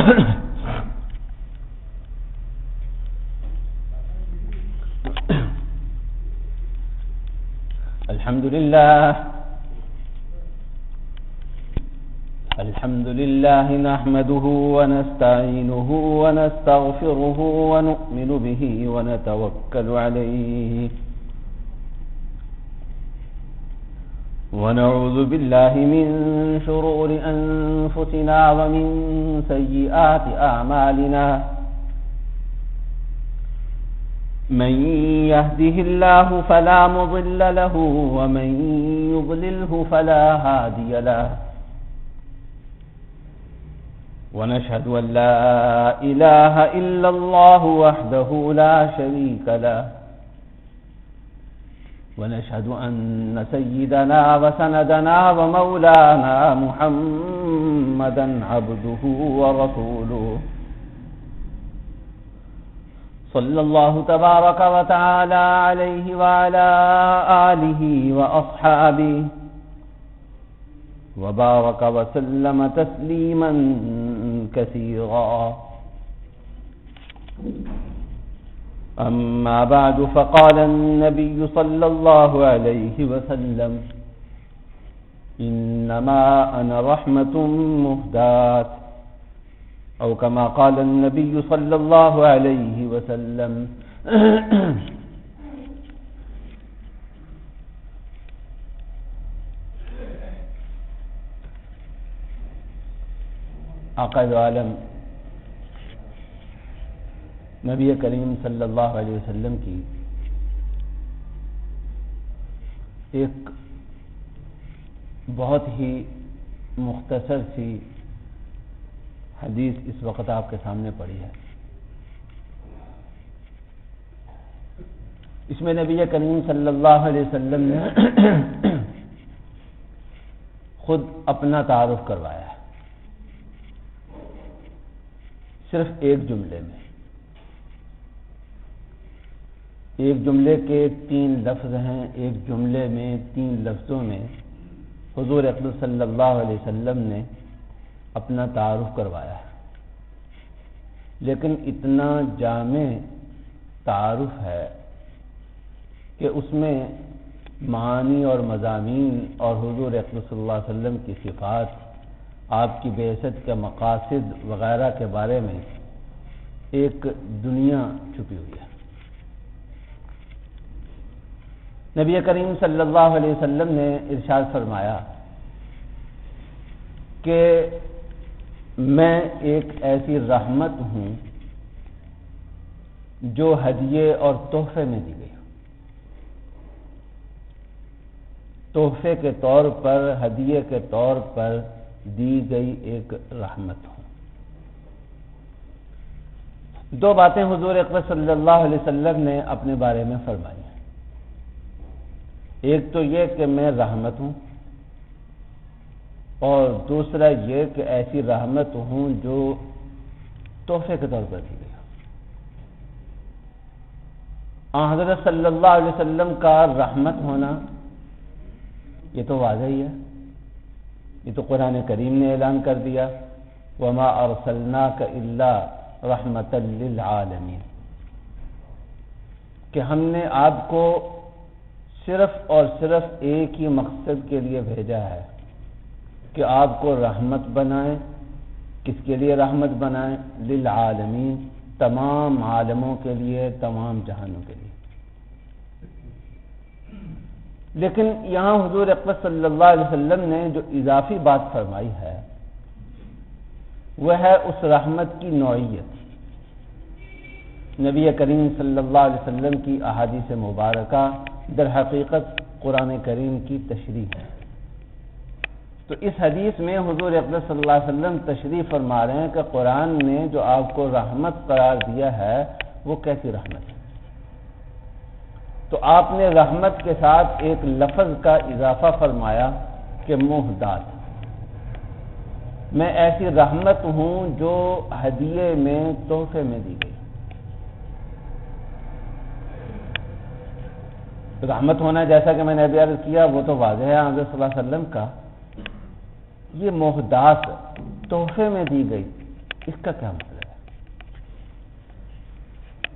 الحمد لله نحمده ونستعينه ونستغفره ونؤمن به ونتوكل عليه ونعوذ بالله من شرور أنفسنا ومن سيئات أعمالنا من يهده الله فلا مضل له ومن يضلله فلا هادي له ونشهد أن لا إله إلا الله وحده لا شريك له ونشهد أن سيدنا وسندنا ومولانا محمدا عبده ورسوله صلى الله تبارك وتعالى عليه وعلى آله وأصحابه وبارك وسلم تسليما كثيرا. أما بعد فقال النبي صلى الله عليه وسلم إنما أنا رحمة مهداة أو كما قال النبي صلى الله عليه وسلم. آقا عالم نبی کریم صلی اللہ علیہ وسلم کی ایک بہت ہی مختصر سی حدیث اس وقت آپ کے سامنے پڑی ہے. اس میں نبی کریم صلی اللہ علیہ وسلم نے خود اپنا تعارف کروایا ہے صرف ایک جملے میں. ایک جملے کے 3 لفظ ہیں. ایک جملے میں 3 لفظوں میں حضور اقدس صلی اللہ علیہ وسلم نے اپنا تعارف کروایا ہے، لیکن اتنا جامع تعارف ہے کہ اس میں معانی اور مضامین اور حضور اقدس صلی اللہ علیہ وسلم کی صفات، آپ کی بعثت کے مقاصد وغیرہ کے بارے میں ایک دنیا چھپی ہوئی ہے. نبی کریم صلی اللہ علیہ وسلم نے ارشاد فرمایا کہ میں ایک ایسی رحمت ہوں جو ہدیے اور تحفے میں دی گئی ہوں. تحفے کے طور پر، ہدیے کے طور پر دی گئی ایک رحمت ہوں. 2 باتیں حضور اقدس صلی اللہ علیہ وسلم نے اپنے بارے میں فرمائی ہیں. ایک تو یہ کہ میں رحمت ہوں، اور دوسرا یہ کہ ایسی رحمت ہوں جو تحفے کے طور پر دی گئی. حضرت صلی اللہ علیہ وسلم کا رحمت ہونا یہ تو واضح ہی ہے. یہ تو قرآن کریم نے اعلان کر دیا وَمَا أَرْسَلْنَاكَ إِلَّا رَحْمَةً لِّلْعَالَمِينَ، کہ ہم نے آپ کو صرف اور صرف ایک ہی مقصد کے لیے بھیجا ہے کہ آپ کو رحمت بنائیں. کس کے لیے رحمت بنائیں؟ للعالمین، تمام عالموں کے لیے، تمام جہانوں کے لیے. لیکن یہاں حضور اقدس صلی اللہ علیہ وسلم نے جو اضافی بات فرمائی ہے وہ ہے اس رحمت کی نوعیت. نبی کریم صلی اللہ علیہ وسلم کی احادیث مبارکہ در حقیقت قرآن کریم کی تشریح ہے. تو اس حدیث میں حضور اقدس صلی اللہ علیہ وسلم تشریح فرما رہے ہیں کہ قرآن نے جو آپ کو رحمت قرار دیا ہے وہ کیسی رحمت ہے. تو آپ نے رحمت کے ساتھ ایک لفظ کا اضافہ فرمایا کہ مہدات. میں ایسی رحمت ہوں جو ہدیے میں، تحفے میں دی گئی. رحمت ہونا جیسا کہ میں نے ابھی عرض کیا وہ تو واضح ہے حضرت صلی اللہ علیہ وسلم کا. یہ مہدات تحفے میں دی گئی اس کا کیا مطلب ہے؟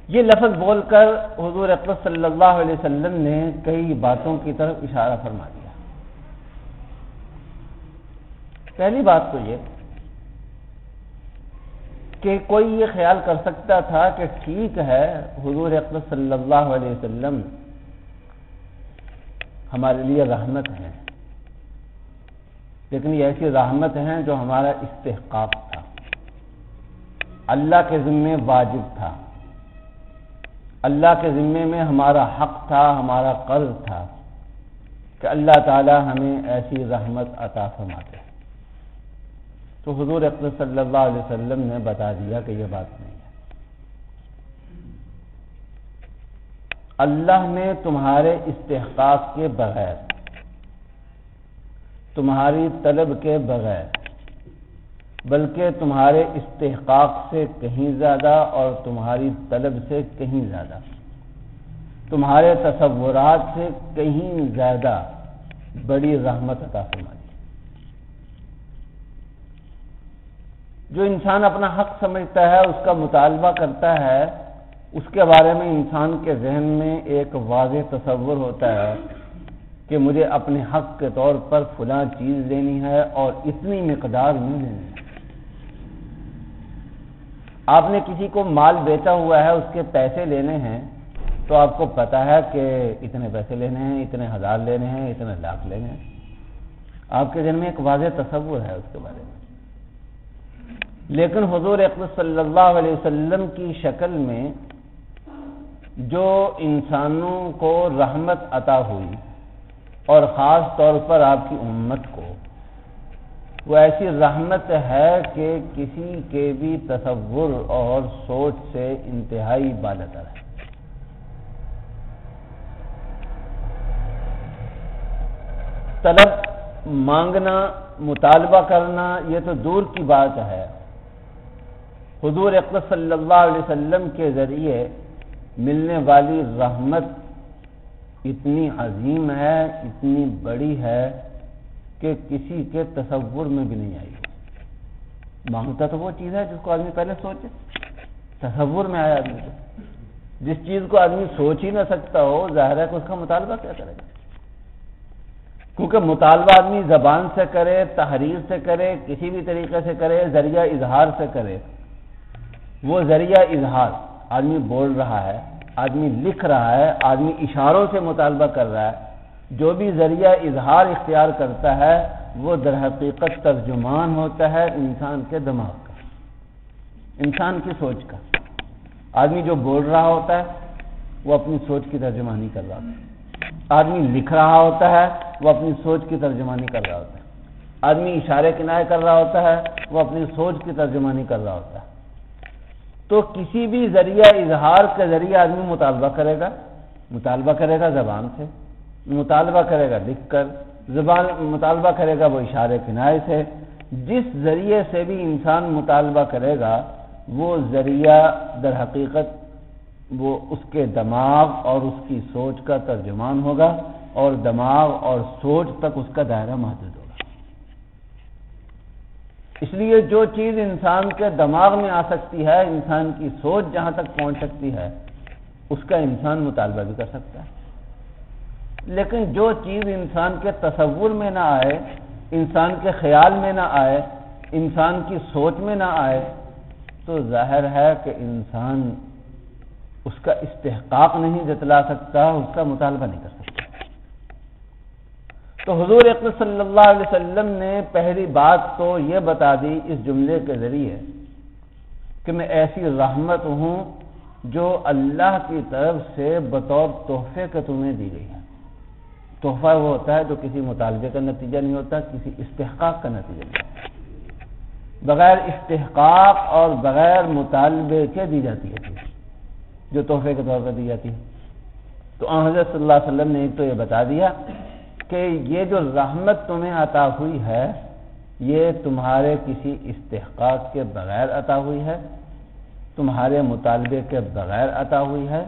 یہ لفظ بول کر حضور اقدس صلی اللہ علیہ وسلم نے کئی باتوں کی طرف اشارہ فرما دیا۔ پہلی بات تو یہ کہ کوئی یہ خیال کر سکتا تھا کہ ٹھیک ہے حضور اقدس صلی اللہ علیہ وسلم ہمارے لیے رحمت ہیں، لیکن یہ ایسی رحمت ہیں جو ہمارا استحقاق تھا، اللہ کے ذمے واجب تھا، اللہ کے ذمے میں ہمارا حق تھا، ہمارا قرض تھا کہ اللہ تعالی ہمیں ایسی رحمت عطا فرماتے ہیں۔ تو حضور اقدس صلی اللہ علیہ وسلم نے بتا دیا کہ یہ بات نہیں ہے، اللہ نے تمہارے استحقاق کے بغیر، تمہاری طلب کے بغیر، بلکہ تمہارے استحقاق سے کہیں زیادہ اور تمہاری طلب سے کہیں زیادہ، تمہارے تصورات سے کہیں زیادہ بڑی رحمت عطا فرمائی۔ جو انسان اپنا حق سمجھتا ہے، اس کا مطالبہ کرتا ہے، اس کے بارے میں انسان کے ذہن میں ایک واضح تصور ہوتا ہے کہ مجھے اپنے حق کے طور پر فلاں چیز لینی ہے اور اتنی مقدار میں لینی ہے۔ آپ نے کسی کو مال بیچا ہوا ہے، اس کے پیسے لینے ہیں، تو آپ کو پتا ہے کہ اتنے پیسے لینے ہیں، اتنے ہزار لینے ہیں، اتنے لاکھ لینے ہیں، آپ کے ذہن میں ایک واضح تصور ہے اس کے بارے میں۔ لیکن حضور اقدس صلی اللہ علیہ وسلم کی شکل میں جو انسانوں کو رحمت عطا ہوئی اور خاص طور پر آپ کی امت کو، وہ ایسی رحمت ہے کہ کسی کے بھی تصور اور سوچ سے انتہائی بالاتر ہے۔ طلب مانگنا، مطالبہ کرنا یہ تو دور کی بات ہے، حضور اقدس صلی اللہ علیہ وسلم کے ذریعے ملنے والی رحمت اتنی عظیم ہے، اتنی بڑی ہے کہ کسی کے تصور میں بھی نہیں آئی۔ مانگتا تو وہ چیز ہے جس کو آدمی پہلے سوچے، تصور میں آیا آدمی کو۔ جس چیز کو آدمی سوچ ہی نہ سکتا ہو، ظاہر ہے کہ اس کا مطالبہ کیا کرے گا؟ کیونکہ مطالبہ آدمی زبان سے کرے، تحریر سے کرے، کسی بھی طریقے سے کرے، ذریعہ اظہار سے کرے، وہ ذریعہ اظہار آدمی بول رہا ہے، آدمی لکھ رہا ہے، آدمی اشاروں سے مطالبہ کر رہا ہے، جو بھی ذریعہ اظہار اختیار کرتا ہے وہ در حقیقت ترجمان ہوتا ہے انسان کے دماغ کا، انسان کی سوچ کا۔ آدمی جو بول رہا ہوتا ہے وہ اپنی سوچ کی ترجمانی کر رہا ہوتا ہے، آدمی لکھ رہا ہوتا ہے وہ اپنی سوچ کی ترجمانی کر رہا ہوتا ہے، آدمی اشارے کنائے کر رہا ہوتا ہے وہ اپنی سوچ کی ترجمانی کر رہا ہوتا ہے۔ تو کسی بھی ذریعہ اظہار کے ذریعے آدمی مطالبہ کرے گا زبان سے، مطالبہ کرے گا لکھ کر، زبان مطالبہ کرے گا وہ اشارے کنائے سے، جس ذریعے سے بھی انسان مطالبہ کرے گا وہ ذریعہ در حقیقت وہ اس کے دماغ اور اس کی سوچ کا ترجمان ہوگا، اور دماغ اور سوچ تک اس کا دائرہ محدود ہوگا۔ اس لیے جو چیز انسان کے دماغ میں آ سکتی ہے، انسان کی سوچ جہاں تک پہنچ سکتی ہے، اس کا انسان مطالبہ بھی کر سکتا ہے۔ لیکن جو چیز انسان کے تصور میں نہ آئے، انسان کے خیال میں نہ آئے، انسان کی سوچ میں نہ آئے، تو ظاہر ہے کہ انسان اس کا استحقاق نہیں جتلا سکتا، اس کا مطالبہ نہیں کر سکتا۔ تو حضور اقدس صلی اللہ علیہ وسلم نے پہلی بات تو یہ بتا دی اس جملے کے ذریعے کہ میں ایسی رحمت ہوں جو اللہ کی طرف سے بطور تحفے کے تمہیں دی گئی ہے۔ تحفہ وہ ہوتا ہے جو کسی مطالبے کا نتیجہ نہیں ہوتا، کسی استحقاق کا نتیجہ نہیں ہوتا، بغیر استحقاق اور بغیر مطالبے کے دی جاتی ہے چیز، جو تحفے کے طور پر دی جاتی ہے۔ تو حضرت صلی اللہ علیہ وسلم نے ایک تو یہ بتا دیا کہ یہ جو رحمت تمہیں عطا ہوئی ہے یہ تمہارے کسی استحقاق کے بغیر عطا ہوئی ہے، تمہارے مطالبے کے بغیر عطا ہوئی ہے،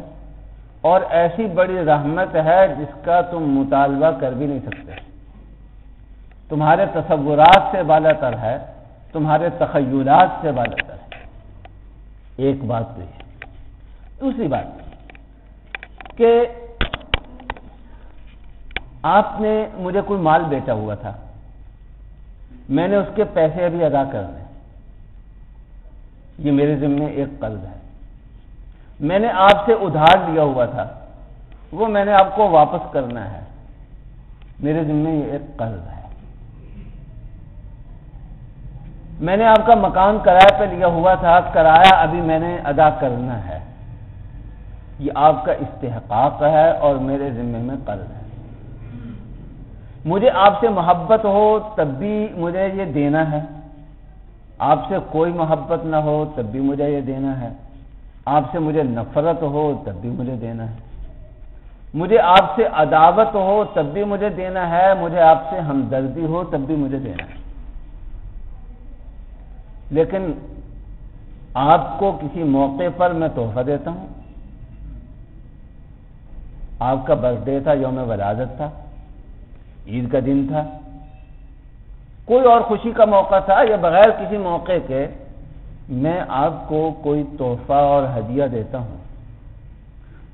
اور ایسی بڑی رحمت ہے جس کا تم مطالبہ کر بھی نہیں سکتے، تمہارے تصورات سے بالاتر ہے، تمہارے تخیلات سے بالاتر ہے۔ ایک بات تو یہ. دوسری بات کہ آپ نے مجھے کوئی مال بیچا ہوا تھا، میں نے اس کے پیسے ابھی ادا کرنے، یہ میرے ذمے ایک قرض ہے. میں نے آپ سے ادھار لیا ہوا تھا، وہ میں نے آپ کو واپس کرنا ہے، میرے ذمے یہ ایک قرض ہے. میں نے آپ کا مکان کرایہ پہ لیا ہوا تھا، کرایہ ابھی میں نے ادا کرنا ہے، یہ آپ کا استحقاق ہے اور میرے ذمے میں قرض ہے. مجھے آپ سے محبت ہو تب بھی مجھے یہ دینا ہے، آپ سے کوئی محبت نہ ہو تب بھی مجھے یہ دینا ہے، آپ سے مجھے نفرت ہو تب بھی مجھے دینا ہے، مجھے آپ سے عداوت ہو تب بھی مجھے دینا ہے، مجھے آپ سے ہمدردی ہو تب بھی مجھے دینا ہے. لیکن آپ کو کسی موقع پر میں تحفہ دیتا ہوں، آپ کا برتھ ڈے تھا، یوم ولادت تھا، عید کا دن تھا، کوئی اور خوشی کا موقع تھا، یا بغیر کسی موقع کے میں آپ کو کوئی تحفہ اور ہدیہ دیتا ہوں،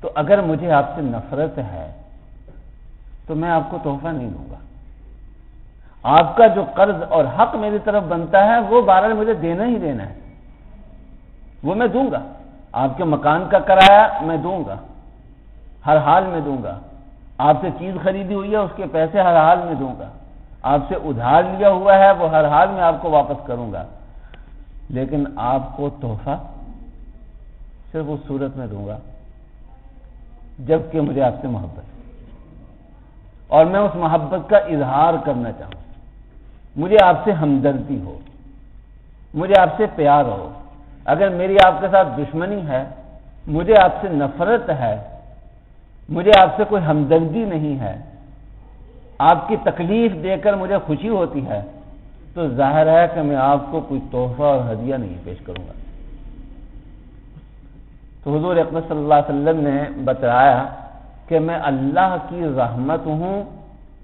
تو اگر مجھے آپ سے نفرت ہے تو میں آپ کو تحفہ نہیں دوں گا. آپ کا جو قرض اور حق میری طرف بنتا ہے وہ بہرحال مجھے دینا ہی دینا ہے، وہ میں دوں گا. آپ کے مکان کا کرایہ میں دوں گا، ہر حال میں دوں گا. آپ سے چیز خریدی ہوئی ہے اس کے پیسے ہر حال میں دوں گا. آپ سے ادھار لیا ہوا ہے وہ ہر حال میں آپ کو واپس کروں گا. لیکن آپ کو تحفہ صرف اس صورت میں دوں گا جب کہ مجھے آپ سے محبت ہے اور میں اس محبت کا اظہار کرنا چاہوں، مجھے آپ سے ہمدردی ہو، مجھے آپ سے پیار ہو. اگر میری آپ کے ساتھ دشمنی ہے، مجھے آپ سے نفرت ہے، مجھے آپ سے کوئی ہمدردی نہیں ہے، آپ کی تکلیف دے کر مجھے خوشی ہوتی ہے، تو ظاہر ہے کہ میں آپ کو کوئی تحفہ اور ہدیہ نہیں پیش کروں گا. تو حضور اقدس صلی اللہ علیہ وسلم نے بتایا کہ میں اللہ کی رحمت ہوں،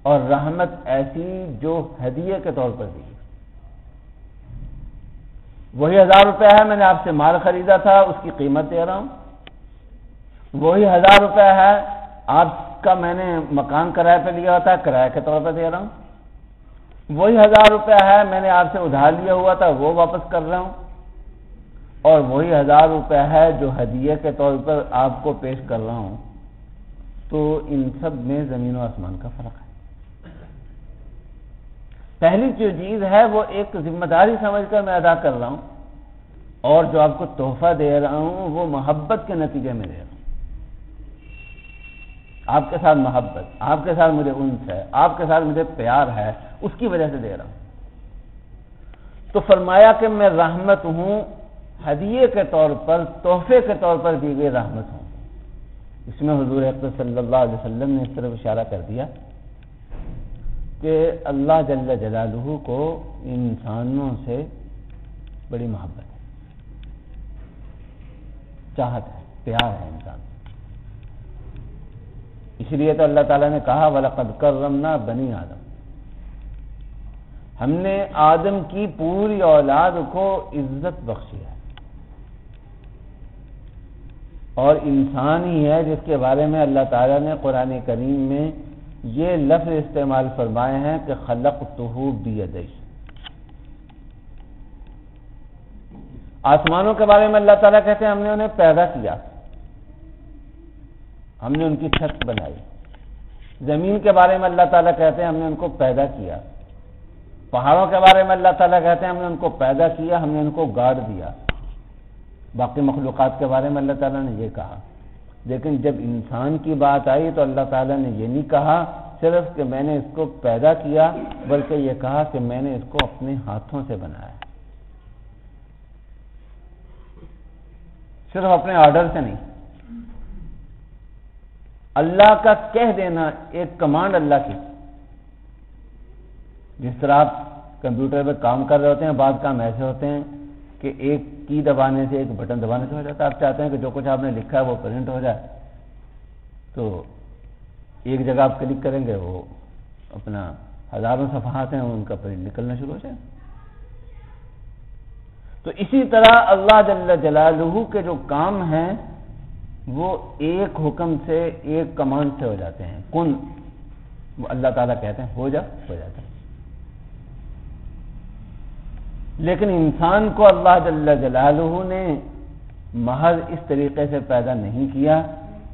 اور رحمت ایسی جو ہدیے کے طور پر دی. وہی 1000 روپے ہے، میں نے آپ سے مال خریدا تھا، اس کی قیمت دے رہا ہوں. وہی 1000 روپے ہے، آپ کا میں نے مکان کرایہ پہ لیا تھا، کرایہ کے طور پر دے رہا ہوں. وہی 1000 روپے ہے، میں نے آپ سے ادھار لیا ہوا تھا، وہ واپس کر رہا ہوں. اور وہی 1000 روپے ہے جو ہدیے کے طور پر آپ کو پیش کر رہا ہوں. تو ان سب میں زمین و آسمان کا فرق ہے. پہلی جو چیز ہے وہ ایک ذمہ داری سمجھ کر میں ادا کر رہا ہوں، اور جو آپ کو تحفہ دے رہا ہوں وہ محبت کے نتیجے میں دے رہا ہوں. آپ کے ساتھ محبت، آپ کے ساتھ مجھے انس ہے، آپ کے ساتھ مجھے پیار ہے، اس کی وجہ سے دے رہا ہوں. تو فرمایا کہ میں رحمت ہوں، ہدیے کے طور پر، تحفے کے طور پر دی گئی رحمت ہوں. اس میں حضور اقدس صلی اللہ علیہ وسلم نے اس طرف اشارہ کر دیا کہ اللہ جل جلالہ کو انسانوں سے بڑی محبت ہے، چاہت ہے، پیار ہے انسان. اس لیے تو اللہ تعالیٰ نے کہا وَلَقَدْ كَرَّمْنَا بَنِي آدم، ہم نے آدم کی پوری اولاد کو عزت بخشی ہے. اور انسان ہی ہے جس کے بارے میں اللہ تعالیٰ نے قرآن کریم میں یہ لفظ استعمال فرمائے ہیں کہ خلقتہ بیدی. آسمانوں کے بارے میں اللہ تعالیٰ کہتے ہیں ہم نے انہیں پیدا کیا، ہم نے ان کی چھت بنائی. زمین کے بارے میں اللہ تعالیٰ کہتے ہیں ہم نے ان کو پیدا کیا. پہاڑوں کے بارے میں اللہ تعالیٰ کہتے ہیں ہم نے ان کو پیدا کیا، ہم نے ان کو گاڑ دیا. باقی مخلوقات کے بارے میں اللہ تعالیٰ نے یہ کہا. لیکن جب انسان کی بات آئی تو اللہ تعالیٰ نے یہ نہیں کہا صرف کہ میں نے اس کو پیدا کیا، بلکہ یہ کہا کہ میں نے اس کو اپنے ہاتھوں سے بنایا، صرف اپنے آرڈر سے نہیں. اللہ کا کہہ دینا ایک کمانڈ اللہ کی. جس طرح آپ کمپیوٹر پہ کام کر رہے ہوتے ہیں، بعض کام ایسے ہوتے ہیں کہ ایک کی دبانے سے، ایک بٹن دبانے سے ہو جاتا ہے. آپ چاہتے ہیں کہ جو کچھ آپ نے لکھا ہے وہ پرنٹ ہو جائے، تو ایک جگہ آپ کلک کریں گے، وہ اپنا ہزاروں صفحات ہیں ان کا پرنٹ نکلنا شروع ہو جائے. تو اسی طرح اللہ جل جلالہ کے جو کام ہیں وہ ایک حکم سے، ایک کمانڈ سے ہو جاتے ہیں، کن، وہ اللہ تعالیٰ کہتے ہیں ہو جا، ہو جاتا ہے۔ لیکن انسان کو اللہ جل جلالہ نے محض اس طریقے سے پیدا نہیں کیا،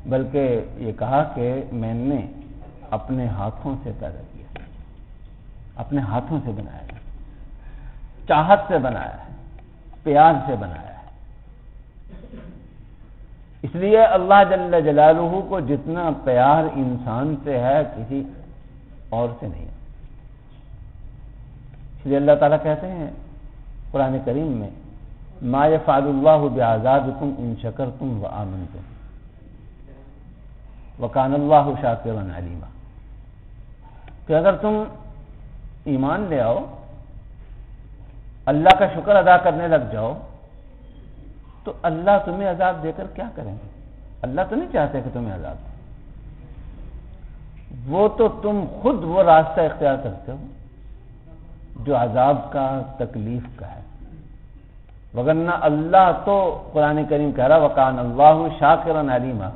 بلکہ یہ کہا کہ میں نے اپنے ہاتھوں سے پیدا کیا، اپنے ہاتھوں سے بنایا ہے، چاہت سے بنایا ہے، پیار سے بنایا ہے۔ اس لیے اللہ جل جلالہ کو جتنا پیار انسان سے ہے کسی اور سے نہیں ہے۔ اس لیے اللہ تعالیٰ کہتے ہیں قرآن کریم میں ما یفعل اللہ بعذابکم ان شکرتم وآمنتم وکان اللہ شاکرا علیما، کہ اگر تم ایمان لے آؤ، اللہ کا شکر ادا کرنے لگ جاؤ، تو اللہ تمہیں عذاب دے کر کیا کریں گے؟ اللہ تو نہیں چاہتے کہ تمہیں عذاب دیں، وہ تو تم خود وہ راستہ اختیار کرتے ہو جو عذاب کا، تکلیف کا ہے، وگرنہ اللہ تو قرآن کریم کہہ رہا وکان اللہ شاکرا علیما،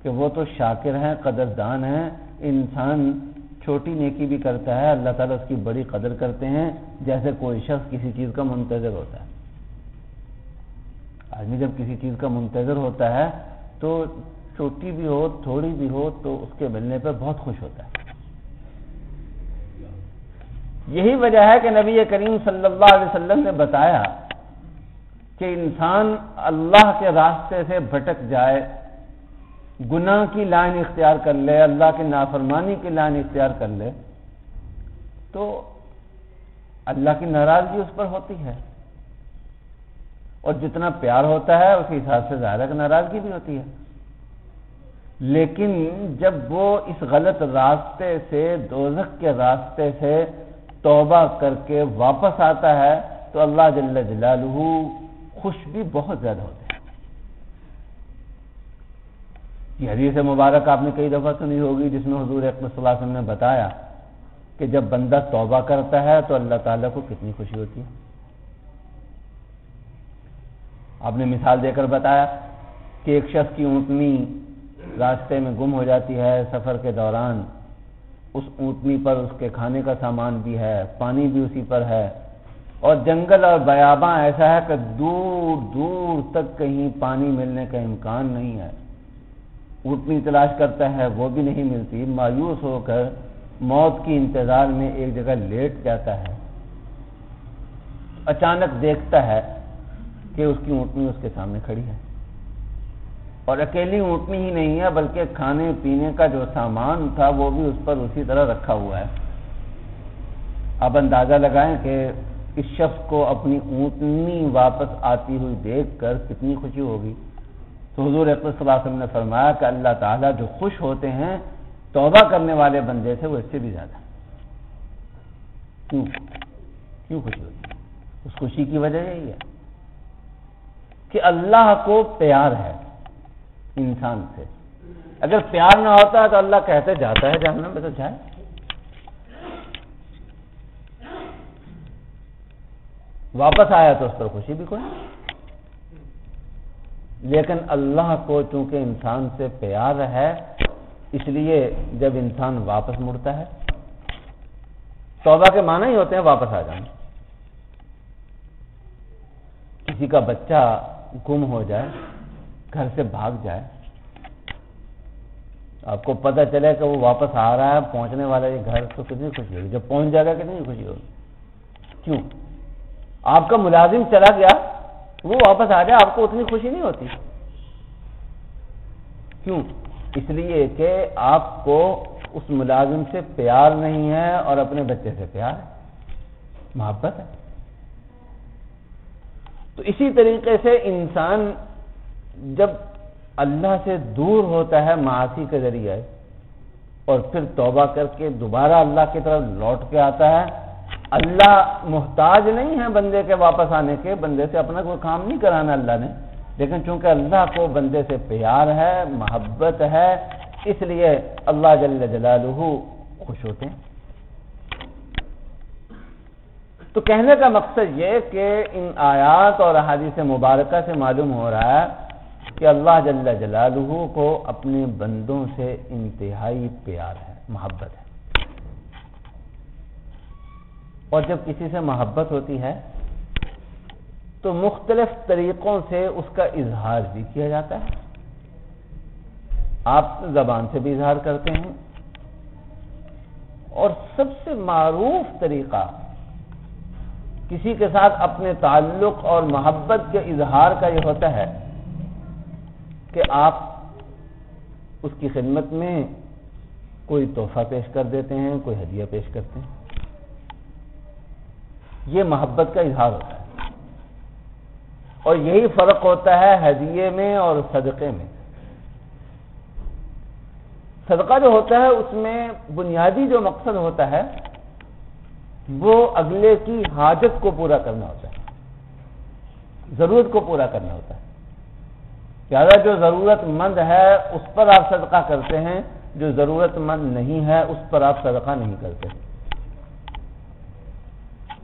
کہ وہ تو شاکر ہیں، قدردان ہیں۔ انسان چھوٹی نیکی بھی کرتا ہے، اللہ تعالیٰ اس کی بڑی قدر کرتے ہیں، جیسے کوئی شخص کسی چیز کا منتظر ہوتا ہے۔ آدمی جب کسی چیز کا منتظر ہوتا ہے تو چھوٹی بھی ہو، تھوڑی بھی ہو، تو اس کے ملنے پر بہت خوش ہوتا ہے۔ یہی وجہ ہے کہ نبی کریم صلی اللہ علیہ وسلم نے بتایا کہ انسان اللہ کے راستے سے بھٹک جائے، گناہ کی لائن اختیار کر لے، اللہ کی نافرمانی کی لائن اختیار کر لے، تو اللہ کی ناراضگی اس پر ہوتی ہے، اور جتنا پیار ہوتا ہے اسی حساب سے ظاہر ہے کہ ناراضگی بھی ہوتی ہے۔ لیکن جب وہ اس غلط راستے سے، دوزخ کے راستے سے توبہ کر کے واپس آتا ہے تو اللہ جل جلالہ خوش بھی بہت زیادہ ہوتے ہیں۔ یہ حدیث مبارک آپ نے کئی دفعہ سنی ہوگی، جس میں حضور اکرم صلی اللہ علیہ وسلم نے بتایا کہ جب بندہ توبہ کرتا ہے تو اللہ تعالیٰ کو کتنی خوشی ہوتی ہے۔ آپ نے مثال دے کر بتایا کہ ایک شخص کی اونٹنی راستے میں گم ہو جاتی ہے سفر کے دوران، اس اونٹنی پر اس کے کھانے کا سامان بھی ہے، پانی بھی اسی پر ہے، اور جنگل اور بیاباں ایسا ہے کہ دور دور تک کہیں پانی ملنے کا امکان نہیں ہے۔ اونٹنی تلاش کرتا ہے، وہ بھی نہیں ملتی، مایوس ہو کر موت کی انتظار میں ایک جگہ لیٹ جاتا ہے۔ اچانک دیکھتا ہے کہ اس کی اونٹنی اس کے سامنے کھڑی ہے، اور اکیلی اونٹنی ہی نہیں ہے بلکہ کھانے پینے کا جو سامان تھا وہ بھی اس پر اسی طرح رکھا ہوا ہے۔ آپ اندازہ لگائیں کہ اس شخص کو اپنی اونٹنی واپس آتی ہوئی دیکھ کر کتنی خوشی ہوگی۔ تو حضور اکرم صلی اللہ علیہ وسلم نے فرمایا کہ اللہ تعالیٰ جو خوش ہوتے ہیں توبہ کرنے والے بندے سے، وہ اس سے بھی زیادہ۔ کیوں خوشی ہوتی ہے؟ اس خوشی کی وجہ یہی ہے کہ اللہ کو پیار ہے انسان سے۔ اگر پیار نہ ہوتا تو اللہ کہتے جاتا ہے جہنم میں تو جائے۔ واپس آیا تو اس پر خوشی بھی کوئی نہیں۔ لیکن اللہ کو چونکہ انسان سے پیار ہے، اس لیے جب انسان واپس مڑتا ہے، توبہ کے معنی ہی ہوتے ہیں واپس آ جانا۔ کسی کا بچہ گم ہو جائے، گھر سے بھاگ جائے، آپ کو پتہ چلے کہ وہ واپس آ رہا ہے، پہنچنے والا یہ گھر، تو کتنی خوشی ہوگی۔ جب پہنچ جائے گا کتنی خوشی ہوگی۔ کیوں؟ آپ کا ملازم چلا گیا، وہ واپس آ جائے، آپ کو اتنی خوشی نہیں ہوتی۔ کیوں؟ اس لیے کہ آپ کو اس ملازم سے پیار نہیں ہے اور اپنے بچے سے پیار ہے، محبت ہے۔ تو اسی طریقے سے انسان جب اللہ سے دور ہوتا ہے معاصی کے ذریعے، اور پھر توبہ کر کے دوبارہ اللہ کی طرف لوٹ کے آتا ہے، اللہ محتاج نہیں ہے بندے کے واپس آنے کے، بندے سے اپنا کوئی کام نہیں کرانا اللہ نے، لیکن چونکہ اللہ کو بندے سے پیار ہے، محبت ہے، اس لیے اللہ جل جلالہ خوش ہوتے ہیں۔ تو تو کہنے کا مقصد یہ کہ ان آیات اور احادیث مبارکہ سے معلوم ہو رہا ہے کہ اللہ جل جلالہ کو اپنے بندوں سے انتہائی پیار ہے، محبت ہے، اور جب کسی سے محبت ہوتی ہے تو مختلف طریقوں سے اس کا اظہار بھی کیا جاتا ہے۔ آپ زبان سے بھی اظہار کرتے ہیں، اور سب سے معروف طریقہ کسی کے ساتھ اپنے تعلق اور محبت کے اظہار کا یہ ہوتا ہے کہ آپ اس کی خدمت میں کوئی تحفہ پیش کر دیتے ہیں، کوئی ہدیہ پیش کرتے ہیں۔ یہ محبت کا اظہار ہوتا ہے، اور یہی فرق ہوتا ہے ہدیے میں اور صدقے میں۔ صدقہ جو ہوتا ہے اس میں بنیادی جو مقصد ہوتا ہے وہ اگلے کی حاجت کو پورا کرنا ہوتا ہے، ضرورت کو پورا کرنا ہوتا ہے۔ لہذا جو ضرورت مند ہے اس پر آپ صدقہ کرتے ہیں، جو ضرورت مند نہیں ہے اس پر آپ صدقہ نہیں کرتے۔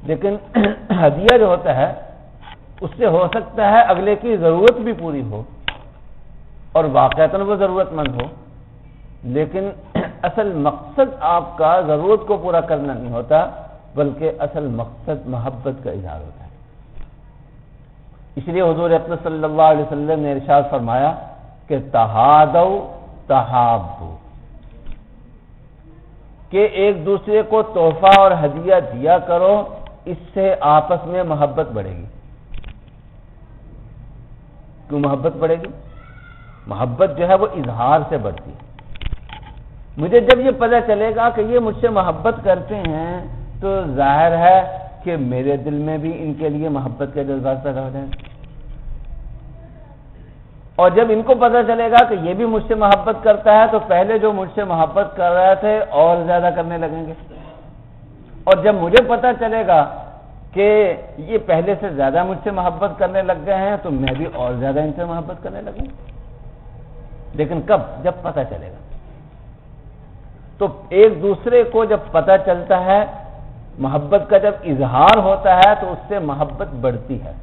لیکن ہدیہ جو ہوتا ہے اس سے ہو سکتا ہے اگلے کی ضرورت بھی پوری ہو اور واقعتاً وہ ضرورت مند ہو، لیکن اصل مقصد آپ کا ضرورت کو پورا کرنا نہیں ہوتا، بلکہ اصل مقصد محبت کا اظہار ہوتا ہے۔ اس لیے حضور اقدس صلی اللہ علیہ وسلم نے ارشاد فرمایا کہ تہادوا تحابوا، کہ ایک دوسرے کو تحفہ اور ہدیہ دیا کرو، اس سے آپس میں محبت بڑھے گی۔ کیوں محبت بڑھے گی؟ محبت جو ہے وہ اظہار سے بڑھتی ہے۔ مجھے جب یہ پتہ چلے گا کہ یہ مجھ سے محبت کرتے ہیں تو ظاہر ہے کہ میرے دل میں بھی ان کے لیے محبت کے جذبات پیدا ہو جائیں، اور جب ان کو پتہ چلے گا کہ یہ بھی مجھ سے محبت کرتا ہے تو پہلے جو مجھ سے محبت کر رہے تھے اور زیادہ کرنے لگیں گے، اور جب مجھے پتہ چلے گا کہ یہ پہلے سے زیادہ مجھ سے محبت کرنے لگ گئے ہیں تو میں بھی اور زیادہ ان سے محبت کرنے لگوں۔ لیکن کب؟ جب پتہ چلے گا۔ تو ایک دوسرے کو جب پتہ چلتا ہے، محبت کا جب اظہار ہوتا ہے تو اس سے محبت بڑھتی ہے،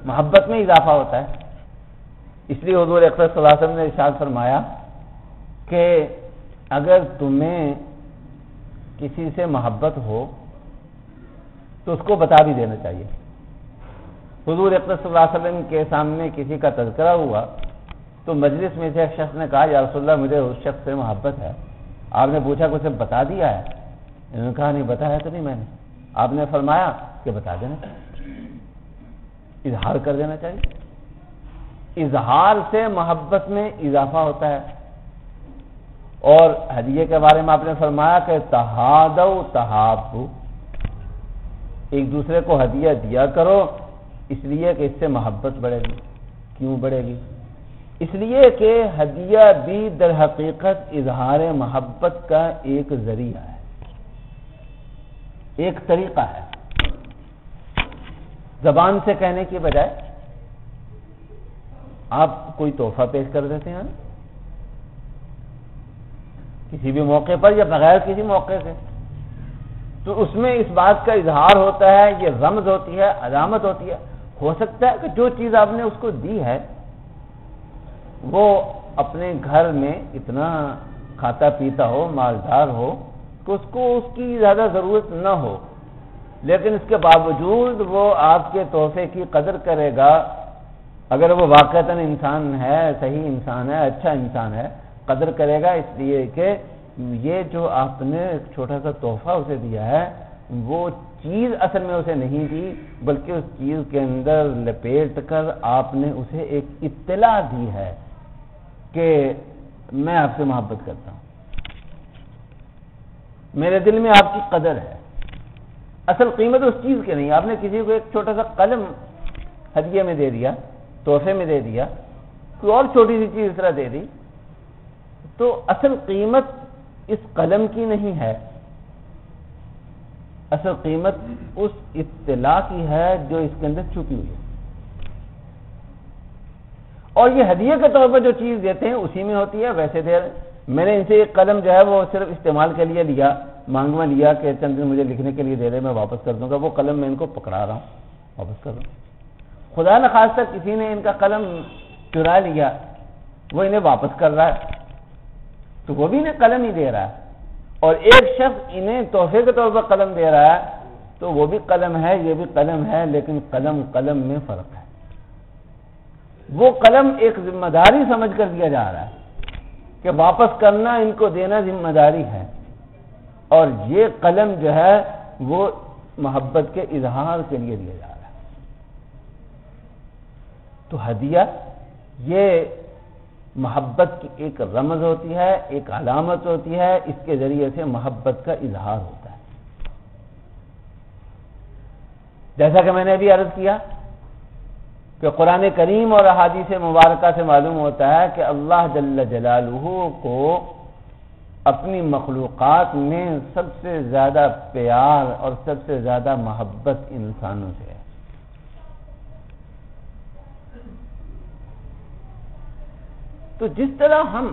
محبت میں اضافہ ہوتا ہے۔ اس لیے حضور اکرم صلی اللہ علیہ وسلم نے ارشاد فرمایا کہ اگر تمہیں کسی سے محبت ہو تو اس کو بتا بھی دینا چاہیے۔ حضور اکرم صلی اللہ علیہ وسلم کے سامنے کسی کا تذکرہ ہوا تو مجلس میں سے ایک شخص نے کہا یا رسول اللہ مجھے اس شخص سے محبت ہے۔ آپ نے پوچھا کہ اسے بتا دیا ہے؟ انہوں نے کہا نہیں بتایا تو نہیں میں نے۔ آپ نے فرمایا کہ بتا دینا چاہیے، اظہار کر دینا چاہیے۔ اظہار سے محبت میں اضافہ ہوتا ہے۔ اور ہدیے کے بارے میں آپ نے فرمایا کہ تہادوا تحابوا، ایک دوسرے کو ہدیہ دیا کرو، اس لیے کہ اس سے محبت بڑھے گی۔ کیوں بڑھے گی؟ اس لیے کہ ہدیہ بھی در حقیقت اظہار محبت کا ایک ذریعہ ہے، ایک طریقہ ہے۔ زبان سے کہنے کی بجائے آپ کوئی تحفہ پیش کر دیتے ہیں کسی بھی موقع پر یا بغیر کسی موقع سے، تو اس میں اس بات کا اظہار ہوتا ہے، یہ رمز ہوتی ہے، علامت ہوتی ہے۔ ہو سکتا ہے کہ جو چیز آپ نے اس کو دی ہے وہ اپنے گھر میں اتنا کھاتا پیتا ہو، مالدار ہو کہ اس کو اس کی زیادہ ضرورت نہ ہو، لیکن اس کے باوجود وہ آپ کے تحفے کی قدر کرے گا۔ اگر وہ واقعتاً انسان ہے، صحیح انسان ہے، اچھا انسان ہے، قدر کرے گا، اس لیے کہ یہ جو آپ نے ایک چھوٹا سا تحفہ اسے دیا ہے وہ چیز اصل میں اسے نہیں دی، بلکہ اس چیز کے اندر لپیٹ کر آپ نے اسے ایک اطلاع دی ہے کہ میں آپ سے محبت کرتا ہوں، میرے دل میں آپ کی قدر ہے۔ اصل قیمت اس چیز کی نہیں، آپ نے کسی کو ایک چھوٹا سا قلم ہدیے میں دے دیا، تحفے میں دے دیا، کوئی اور چھوٹی سی چیز اس طرح دے دی، تو اصل قیمت اس قلم کی نہیں ہے، اصل قیمت اس اطلاع کی ہے جو اس کے اندر چھپی ہوئی ہے۔ اور یہ ہدیے کے طور پر جو چیز دیتے ہیں اسی میں ہوتی ہے۔ ویسے میں نے ان سے ایک قلم جو ہے وہ صرف استعمال کے لیے لیا، مانگوا لیا کہ چند دن مجھے لکھنے کے لیے دے دے، میں واپس کر دوں گا، وہ قلم میں ان کو پکڑا رہا ہوں، واپس کر رہا ہوں۔ خدا نخواستہ کسی نے ان کا قلم چرا لیا، وہ انہیں واپس کر رہا ہے، تو وہ بھی انہیں قلم ہی دے رہا ہے، اور ایک شخص انہیں تحفے کے طور پر قلم دے رہا ہے، تو وہ بھی قلم ہے، یہ بھی قلم ہے، لیکن قلم میں فرق ہے۔ وہ قلم ایک ذمہ داری سمجھ کر دیا جا رہا ہے کہ واپس کرنا، ان کو دینا ذمہ داری ہے، اور یہ قلم جو ہے وہ محبت کے اظہار کے لیے دیا جا رہا ہے۔ تو ہدیہ یہ محبت کی ایک رمز ہوتی ہے، ایک علامت ہوتی ہے، اس کے ذریعے سے محبت کا اظہار ہوتا ہے۔ جیسا کہ میں نے ابھی عرض کیا کہ قرآن کریم اور احادیث مبارکہ سے معلوم ہوتا ہے کہ اللہ جل جلالہ کو اپنی مخلوقات میں سب سے زیادہ پیار اور سب سے زیادہ محبت انسانوں سے ہے۔ تو جس طرح ہم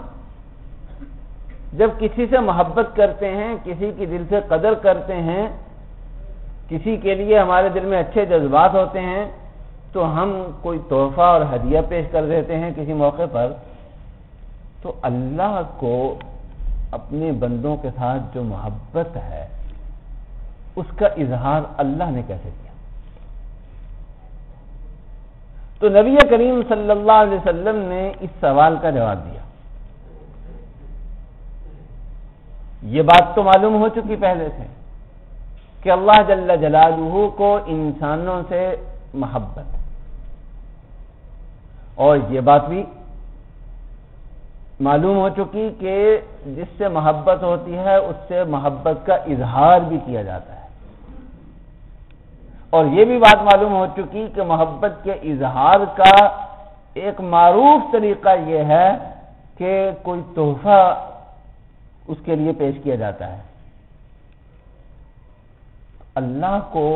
جب کسی سے محبت کرتے ہیں، کسی کی دل سے قدر کرتے ہیں، کسی کے لیے ہمارے دل میں اچھے جذبات ہوتے ہیں، تو ہم کوئی تحفہ اور ہدیہ پیش کر دیتے ہیں کسی موقع پر، تو اللہ کو اپنے بندوں کے ساتھ جو محبت ہے اس کا اظہار اللہ نے کیسے کیا؟ تو نبی کریم صلی اللہ علیہ وسلم نے اس سوال کا جواب دیا۔ یہ بات تو معلوم ہو چکی پہلے سے کہ اللہ جل جلالہ کو انسانوں سے محبت، اور یہ بات بھی معلوم ہو چکی کہ جس سے محبت ہوتی ہے اس سے محبت کا اظہار بھی کیا جاتا ہے، اور یہ بھی بات معلوم ہو چکی کہ محبت کے اظہار کا ایک معروف طریقہ یہ ہے کہ کوئی تحفہ اس کے لیے پیش کیا جاتا ہے۔ اللہ کو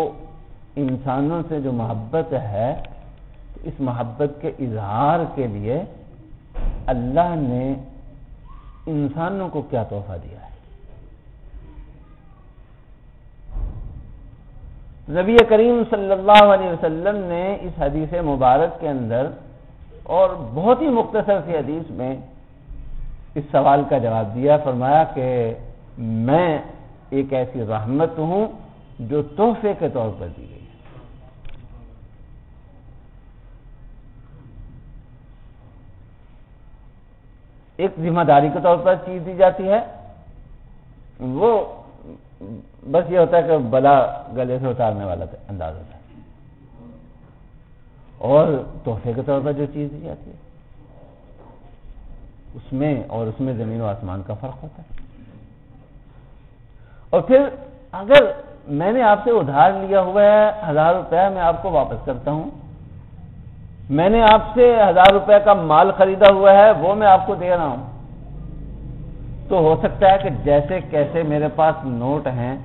انسانوں سے جو محبت ہے، اس محبت کے اظہار کے لیے اللہ نے انسانوں کو کیا تحفہ دیا ہے؟ نبی کریم صلی اللہ علیہ وسلم نے اس حدیث مبارک کے اندر اور بہت ہی مختصر سی حدیث میں اس سوال کا جواب دیا، فرمایا کہ میں ایک ایسی رحمت ہوں جو تحفے کے طور پر دی گئی ہے۔ ایک ذمہ داری کے طور پر چیز دی جاتی ہے، وہ بس یہ ہوتا ہے کہ بلا گلے سے اتارنے والا انداز ہوتا ہے، اور تحفے کے طور پر جو چیز دی جاتی ہے اس میں زمین و آسمان کا فرق ہوتا ہے۔ اور پھر اگر میں نے آپ سے ادھار لیا ہوا ہے 1000 روپیہ، میں آپ کو واپس کرتا ہوں، میں نے آپ سے 1000 روپے کا مال خریدا ہوا ہے، وہ میں آپ کو دے رہا ہوں، تو ہو سکتا ہے کہ جیسے کیسے میرے پاس نوٹ ہیں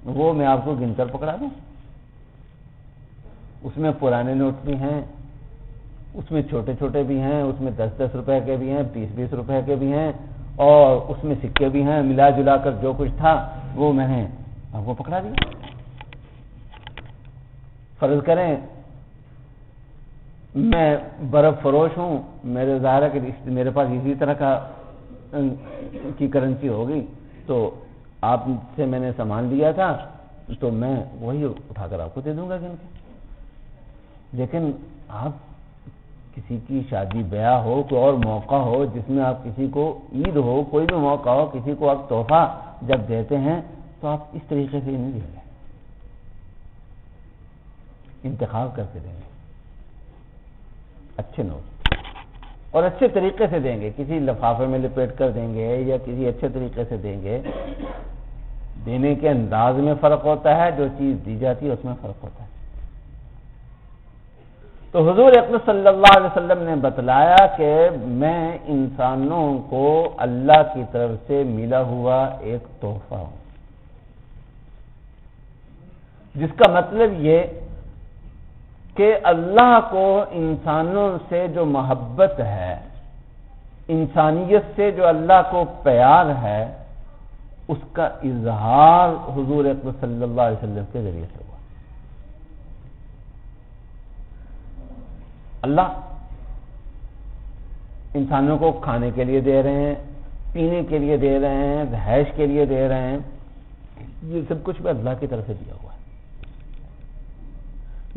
وہ میں آپ کو گن کر پکڑا دوں۔ اس میں پرانے نوٹ بھی ہیں، اس میں چھوٹے چھوٹے بھی ہیں، اس میں 10-10 روپے کے بھی ہیں، 20-20 روپے کے بھی ہیں، اور اس میں سکے بھی ہیں، ملا جلا کر جو کچھ تھا وہ میں نے آپ کو پکڑا دیا۔ فرض کریں میں برف فروش ہوں، میرے ظاہر ہے کہ میرے پاس اسی طرح کی کرنسی ہوگی، تو آپ سے میں نے سامان لیا تھا تو میں وہی اٹھا کر آپ کو دے دوں گا گن کے۔ لیکن آپ کسی کی شادی بیاہ ہو، کوئی اور موقع ہو جس میں آپ کسی کو عید ہو، کوئی بھی موقع ہو، کسی کو آپ تحفہ جب دیتے ہیں تو آپ اس طریقے سے نہیں دیں گے، انتخاب کر کے دیں گے، اچھے نوٹ اور اچھے طریقے سے دیں گے، کسی لفافے میں لپیٹ کر دیں گے یا کسی اچھے طریقے سے دیں گے۔ دینے کے انداز میں فرق ہوتا ہے، جو چیز دی جاتی ہے اس میں فرق ہوتا ہے۔ تو حضور اقدس صلی اللہ علیہ وسلم نے بتلایا کہ میں انسانوں کو اللہ کی طرف سے ملا ہوا ایک تحفہ ہوں، جس کا مطلب یہ کہ اللہ کو انسانوں سے جو محبت ہے، انسانیت سے جو اللہ کو پیار ہے، اس کا اظہار حضور اکرم صلی اللہ علیہ وسلم کے ذریعے سے ہوا۔ اللہ انسانوں کو کھانے کے لیے دے رہے ہیں، پینے کے لیے دے رہے ہیں، رہائش کے لیے دے رہے ہیں، یہ سب کچھ بھی اللہ کی طرف سے دیا ہوا ہے،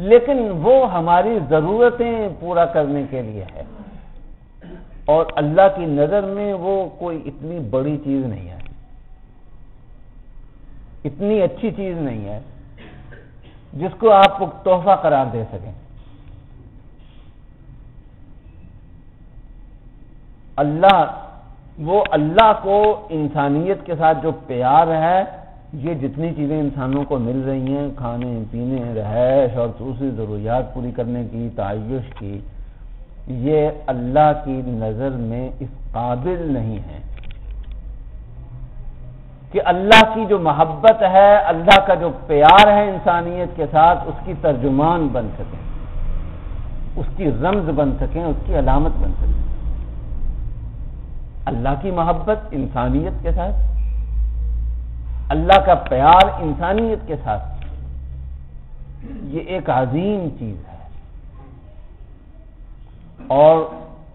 لیکن وہ ہماری ضرورتیں پورا کرنے کے لیے ہے، اور اللہ کی نظر میں وہ کوئی اتنی بڑی چیز نہیں ہے، اتنی اچھی چیز نہیں ہے جس کو آپ تحفہ قرار دے سکیں۔ اللہ کو انسانیت کے ساتھ جو پیار ہے، یہ جتنی چیزیں انسانوں کو مل رہی ہیں، کھانے پینے، رہائش اور دوسری ضروریات پوری کرنے کی، تعیش کی، یہ اللہ کی نظر میں اس قابل نہیں ہے کہ اللہ کی جو محبت ہے، اللہ کا جو پیار ہے انسانیت کے ساتھ، اس کی ترجمان بن سکیں، اس کی رمز بن سکیں، اس کی علامت بن سکیں۔ اللہ کی محبت انسانیت کے ساتھ، اللہ کا پیار انسانیت کے ساتھ، یہ ایک عظیم چیز ہے، اور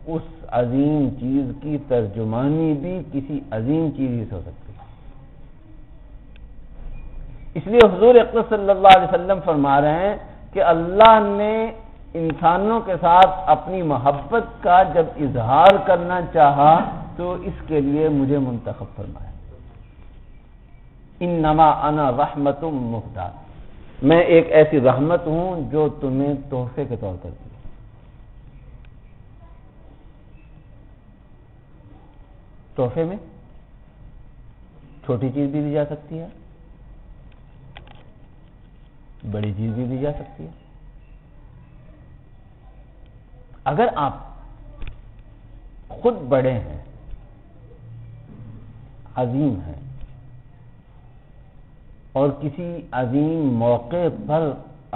اس عظیم چیز کی ترجمانی بھی کسی عظیم چیز ہی سے ہو سکتی ہے۔ اس لیے حضور اکرم صلی اللہ علیہ وسلم فرما رہے ہیں کہ اللہ نے انسانوں کے ساتھ اپنی محبت کا جب اظہار کرنا چاہا تو اس کے لیے مجھے منتخب فرمایا۔ انما انا رحمت مہدیٰ، میں ایک ایسی رحمت ہوں جو تمہیں تحفے کے طور پر دی۔ تحفے میں چھوٹی چیز بھی دی جا سکتی ہے، بڑی چیز بھی دی جا سکتی ہے۔ اگر آپ خود بڑے ہیں، عظیم ہیں، اور کسی عظیم موقع پر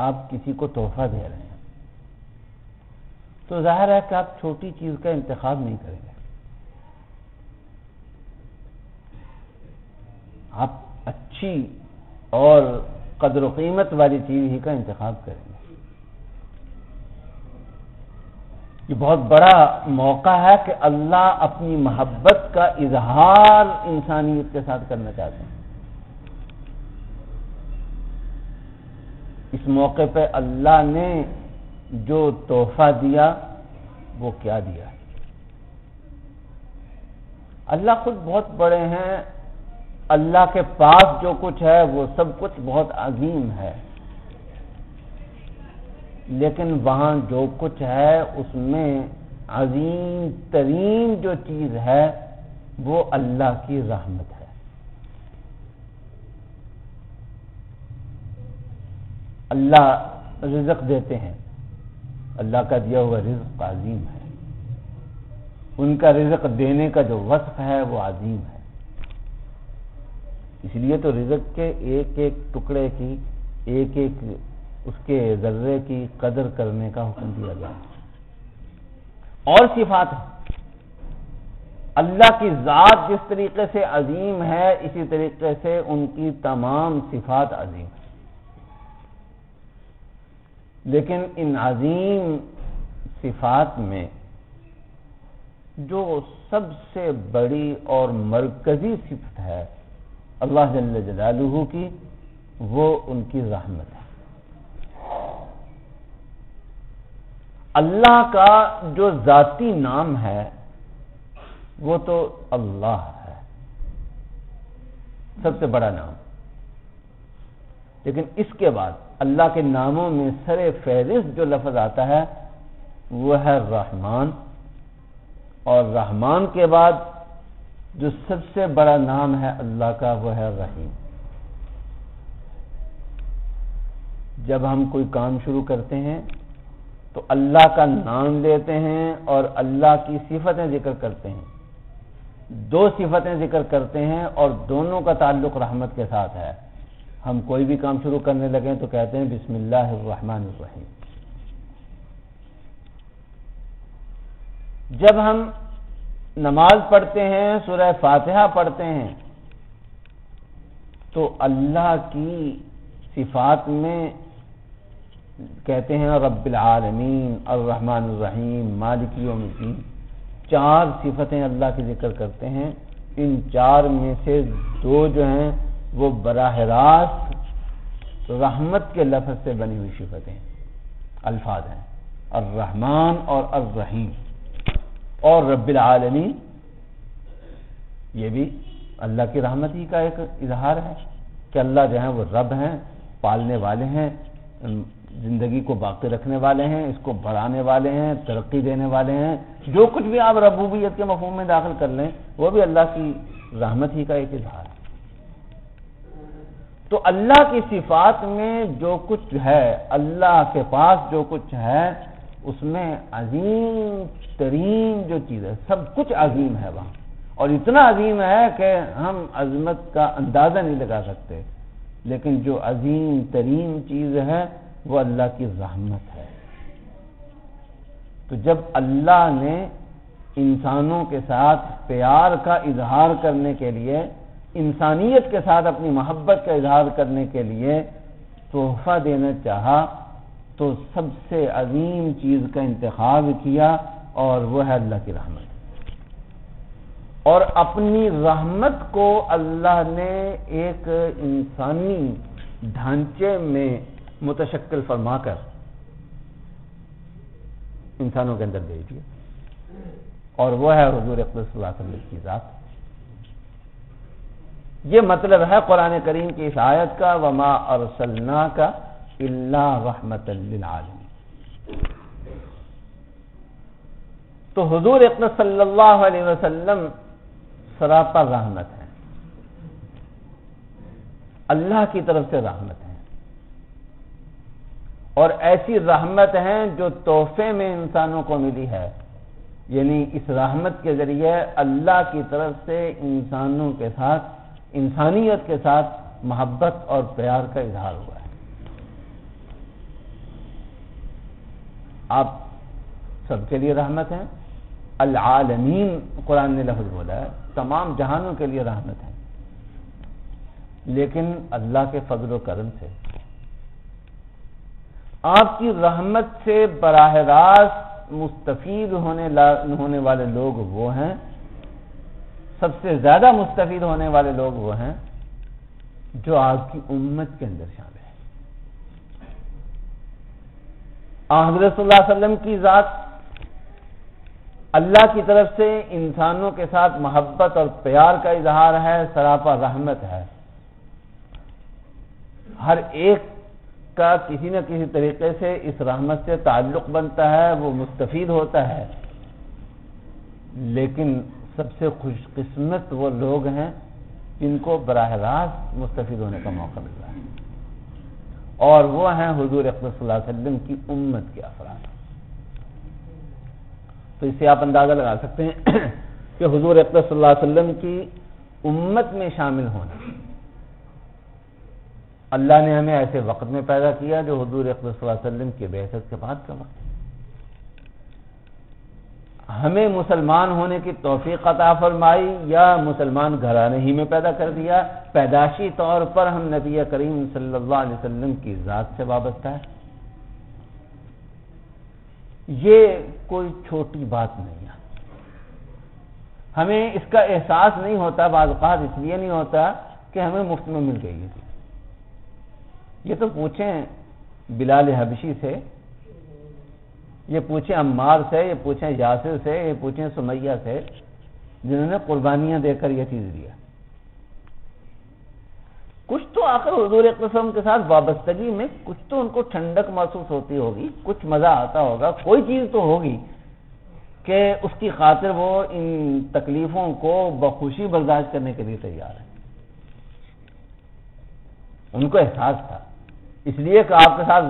آپ کسی کو تحفہ دے رہے ہیں، تو ظاہر ہے کہ آپ چھوٹی چیز کا انتخاب نہیں کریں گے، آپ اچھی اور قدر و قیمت والی چیز ہی کا انتخاب کریں گے۔ یہ بہت بڑا موقع ہے کہ اللہ اپنی محبت کا اظہار انسانیت کے ساتھ کرنا چاہتے ہیں۔ اس موقع پہ اللہ نے جو تحفہ دیا وہ کیا دیا؟ اللہ خود بہت بڑے ہیں، اللہ کے پاس جو کچھ ہے وہ سب کچھ بہت عظیم ہے، لیکن وہاں جو کچھ ہے اس میں عظیم ترین جو چیز ہے وہ اللہ کی رحمت ہے۔ اللہ رزق دیتے ہیں، اللہ کا دیا ہوا رزق عظیم ہے، ان کا رزق دینے کا جو وصف ہے وہ عظیم ہے۔ اس لیے تو رزق کے ایک ایک ٹکڑے کی، ایک ایک اس کے ذرے کی قدر کرنے کا حکم دیا گیا۔ اور صفات ہے، اللہ کی ذات جس طریقے سے عظیم ہے اسی طریقے سے ان کی تمام صفات عظیم ہیں، لیکن ان عظیم صفات میں جو سب سے بڑی اور مرکزی صفت ہے اللہ جل جلالہ کی، وہ ان کی رحمت ہے۔ اللہ کا جو ذاتی نام ہے وہ تو اللہ ہے، سب سے بڑا نام، لیکن اس کے بعد اللہ کے ناموں میں سر فہرست جو لفظ آتا ہے وہ ہے رحمان، اور رحمان کے بعد جو سب سے بڑا نام ہے اللہ کا وہ ہے رحیم۔ جب ہم کوئی کام شروع کرتے ہیں تو اللہ کا نام لیتے ہیں اور اللہ کی صفتیں ذکر کرتے ہیں، دو صفتیں ذکر کرتے ہیں اور دونوں کا تعلق رحمت کے ساتھ ہے۔ ہم کوئی بھی کام شروع کرنے لگیں تو کہتے ہیں بسم اللہ الرحمن الرحیم۔ جب ہم نماز پڑھتے ہیں، سورہ فاتحہ پڑھتے ہیں، تو اللہ کی صفات میں کہتے ہیں رب العالمین، الرحمن الرحیم، مالک یوم الدین، 4 صفتیں اللہ کی ذکر کرتے ہیں. ان 4 میں سے 2 جو ہیں وہ براہ راست رحمت کے لفظ سے بنی ہوئی صفتیں الفاظ ہیں، الرحمن اور الرحیم. اور رب العالمین یہ بھی اللہ کی رحمت ہی کا ایک اظہار ہے کہ اللہ جو ہے وہ رب ہیں، پالنے والے ہیں، زندگی کو باقی رکھنے والے ہیں، اس کو بڑھانے والے ہیں، ترقی دینے والے ہیں. جو کچھ بھی آپ ربوبیت کے مفہوم میں داخل کر لیں وہ بھی اللہ کی رحمت ہی کا ایک اظہار ہے. تو اللہ کی صفات میں جو کچھ ہے، اللہ کے پاس جو کچھ ہے، اس میں عظیم ترین جو چیز ہے، سب کچھ عظیم ہے وہاں، اور اتنا عظیم ہے کہ ہم عظمت کا اندازہ نہیں لگا سکتے. لیکن جو عظیم ترین چیز ہے وہ اللہ کی رحمت ہے. تو جب اللہ نے انسانوں کے ساتھ پیار کا اظہار کرنے کے لیے، انسانیت کے ساتھ اپنی محبت کا اظہار کرنے کے لیے تحفہ دینا چاہا تو سب سے عظیم چیز کا انتخاب کیا، اور وہ ہے اللہ کی رحمت. اور اپنی رحمت کو اللہ نے ایک انسانی ڈھانچے میں متشکل فرما کر انسانوں کے اندر بھیج دیا، اور وہ ہے حضور اقدس صلی اللہ علیہ وسلم کی ذات. یہ مطلب ہے قرآن کریم کی اس آیت کا، وما ارسلناک الا رحمۃ للعالمین. تو حضور اقدس صلی اللہ علیہ وسلم سراپا رحمت ہے، اللہ کی طرف سے رحمت ہے، اور ایسی رحمت ہے جو تحفے میں انسانوں کو ملی ہے. یعنی اس رحمت کے ذریعے اللہ کی طرف سے انسانوں کے ساتھ، انسانیت کے ساتھ محبت اور پیار کا اظہار ہوا ہے. آپ سب کے لیے رحمت ہے. العالمین قرآن نے لفظ بولا ہے، تمام جہانوں کے لیے رحمت ہے. لیکن اللہ کے فضل و کرم سے آپ کی رحمت سے براہ راست مستفید ہونے والے لوگ وہ ہیں، سب سے زیادہ مستفید ہونے والے لوگ وہ ہیں جو آپ کی امت کے اندر شامل ہیں. حضرت صلی اللہ علیہ وسلم کی ذات اللہ کی طرف سے انسانوں کے ساتھ محبت اور پیار کا اظہار ہے، سراپا رحمت ہے. ہر ایک کا کسی نہ کسی طریقے سے اس رحمت سے تعلق بنتا ہے، وہ مستفید ہوتا ہے. لیکن سب سے خوش قسمت وہ لوگ ہیں جن کو براہ راست مستفید ہونے کا موقع مل رہا ہے، اور وہ ہیں حضور اقدس صلی اللہ علیہ وسلم کی امت کے افراد. تو اس سے آپ اندازہ لگا سکتے ہیں کہ حضور اقدس صلی اللہ علیہ وسلم کی امت میں شامل ہونا، اللہ نے ہمیں ایسے وقت میں پیدا کیا جو حضور اقدس صلی اللہ علیہ وسلم کی بعثت کے بعد کا وقت ہے. ہمیں مسلمان ہونے کی توفیق عطا فرمائی یا مسلمان گھرانے ہی میں پیدا کر دیا، پیدائشی طور پر ہم نبی کریم صلی اللہ علیہ وسلم کی ذات سے وابستہ ہے. یہ کوئی چھوٹی بات نہیں ہے. ہمیں اس کا احساس نہیں ہوتا، بعض اوقات اس لیے نہیں ہوتا کہ ہمیں مفت میں مل گئی ہے. یہ تو پوچھیں بلال حبشی سے، یہ پوچھیں عمار سے، یہ پوچھیں یاسر سے، یہ پوچھیں سمیہ سے، جنہوں نے قربانیاں دے کر یہ چیز لیا. کچھ تو آخر حضور اقدس کے ساتھ وابستگی میں کچھ تو ان کو ٹھنڈک محسوس ہوتی ہوگی، کچھ مزہ آتا ہوگا، کوئی چیز تو ہوگی کہ اس کی خاطر وہ ان تکلیفوں کو بخوشی برداشت کرنے کے لیے تیار ہے. ان کو احساس تھا، اس لیے کہ آپ کے ساتھ